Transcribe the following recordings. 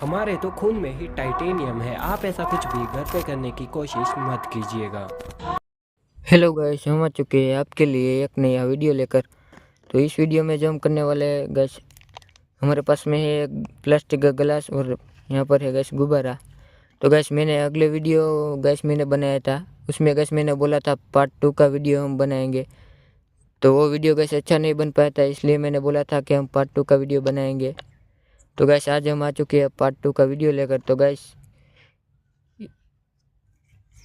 हमारे तो खून में ही टाइटेनियम है। आप ऐसा कुछ भी घर पे करने की कोशिश मत कीजिएगा। हेलो गाइस, हम आ चुके हैं आपके लिए एक नया वीडियो लेकर। तो इस वीडियो में जो हम करने वाले हैं गैस, हमारे पास में है एक प्लास्टिक का गिलास और यहाँ पर है गैस गुब्बारा। तो गैस मैंने अगले वीडियो गैस मैंने बनाया था, उसमें गैस मैंने बोला था पार्ट 2 का वीडियो हम बनाएंगे। तो वो वीडियो गैस अच्छा नहीं बन पाया था, इसलिए मैंने बोला था कि हम पार्ट 2 का वीडियो बनाएंगे। तो गैस आज हम आ चुके हैं पार्ट 2 का वीडियो लेकर। तो गैस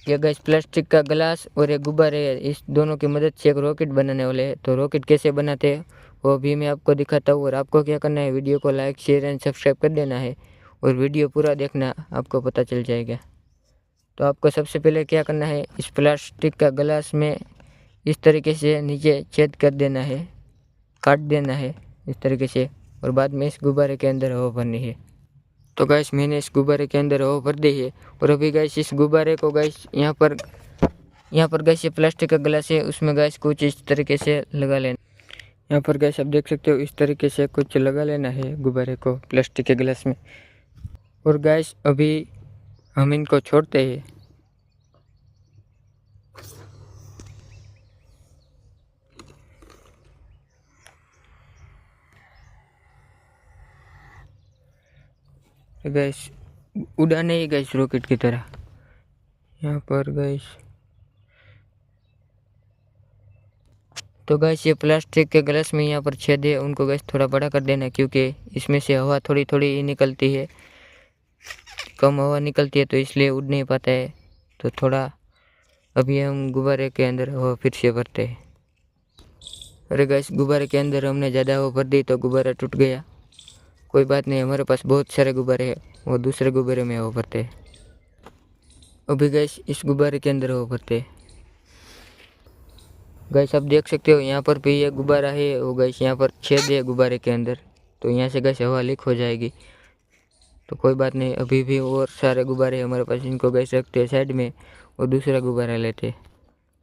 ये गैस प्लास्टिक का गिलास और एक गुब्बारे है, इस दोनों की मदद से एक रॉकेट बनाने वाले हैं। तो रॉकेट कैसे बनाते हैं वो भी मैं आपको दिखाता हूँ। और आपको क्या करना है, वीडियो को लाइक शेयर एंड सब्सक्राइब कर देना है और वीडियो पूरा देखना, आपको पता चल जाएगा। तो आपको सबसे पहले क्या करना है, इस प्लास्टिक का गिलास में इस तरीके से नीचे छेद कर देना है, काट देना है इस तरीके से, और बाद में इस गुब्बारे के अंदर हवा भरनी है। तो गैस मैंने इस गुब्बारे के अंदर हवा भर दी है। और अभी गैस इस गुब्बारे को गैस यहाँ पर गैस ये प्लास्टिक का गिलास है, उसमें गैस कुछ इस तरीके से लगा लेना। यहाँ पर गैस आप देख सकते हो, इस तरीके से कुछ लगा लेना है गुब्बारे को प्लास्टिक के गिलास में। और गैस अभी हम इनको छोड़ते हैं। गैस उड़ाने ही गैस रॉकेट की तरह। यहाँ पर गैस तो गैस ये प्लास्टिक के गिलास में यहाँ पर छेद है, उनको गैस थोड़ा बड़ा कर देना, क्योंकि इसमें से हवा थोड़ी थोड़ी निकलती है, कम हवा निकलती है, तो इसलिए उड़ नहीं पाता है। तो थोड़ा अभी हम गुब्बारे के अंदर हवा फिर से भरते हैं। अरे गैस गुब्बारे के अंदर हमने ज़्यादा हवा भर दी तो गुब्बारा टूट गया। कोई बात नहीं, हमारे पास बहुत सारे गुब्बारे हैं, वो दूसरे गुब्बारे में हवा भरते हैं। अभी गैस इस गुब्बारे के अंदर हवा भरते हैं। गैस आप देख सकते हो, यहाँ पर भी ये गुब्बारा है, वो गैस यहाँ पर छेद है गुब्बारे के अंदर, तो यहाँ से गैस हवा लीक हो जाएगी। तो कोई बात नहीं, अभी भी और सारे गुब्बारे हमारे पास, इनको गैस रखते हैं साइड में और दूसरा गुब्बारा लेते हैं।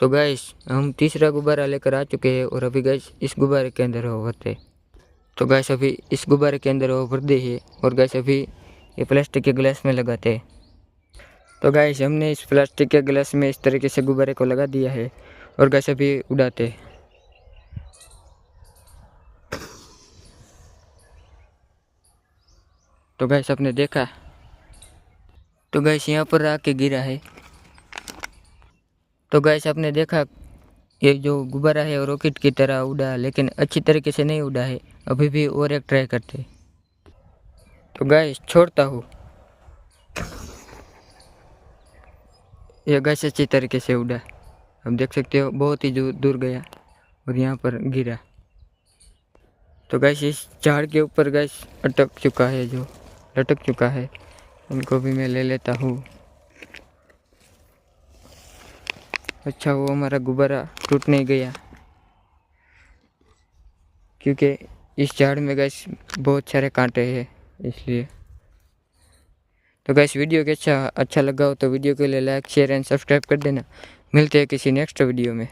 तो गैस हम तीसरा गुब्बारा लेकर आ चुके हैं और अभी गैस इस गुब्बारे के अंदर हवा भरते हैं। तो गैस अभी इस गुब्बारे के अंदर हवा भर दी है और गैस अभी ये प्लास्टिक के गिलास में लगाते हैं। तो गैस हमने इस प्लास्टिक के गिलास में इस तरीके से गुब्बारे को लगा दिया है और गैस अभी उड़ाते हैं। तो गैस आपने देखा, तो गैस यहाँ पर आके गिरा है। तो गैस आपने देखा, ये जो गुब्बारा है वो रॉकेट की तरह उड़ा, लेकिन अच्छी तरीके से नहीं उड़ा है। अभी भी और एक ट्राई करते। तो गैस छोड़ता हूँ, ये गैस अच्छी तरीके से उड़ा, आप देख सकते हो बहुत ही दूर गया और यहाँ पर गिरा। तो गैस इस झाड़ के ऊपर गैस अटक चुका है, जो लटक चुका है, उनको भी मैं ले लेता हूँ। अच्छा वो हमारा गुब्बारा टूट नहीं गया, क्योंकि इस झाड़ में गैस बहुत सारे कांटे हैं इसलिए। तो गैस वीडियो के अच्छा लगा हो तो वीडियो के लिए लाइक शेयर एंड सब्सक्राइब कर देना। मिलते हैं किसी नेक्स्ट वीडियो में।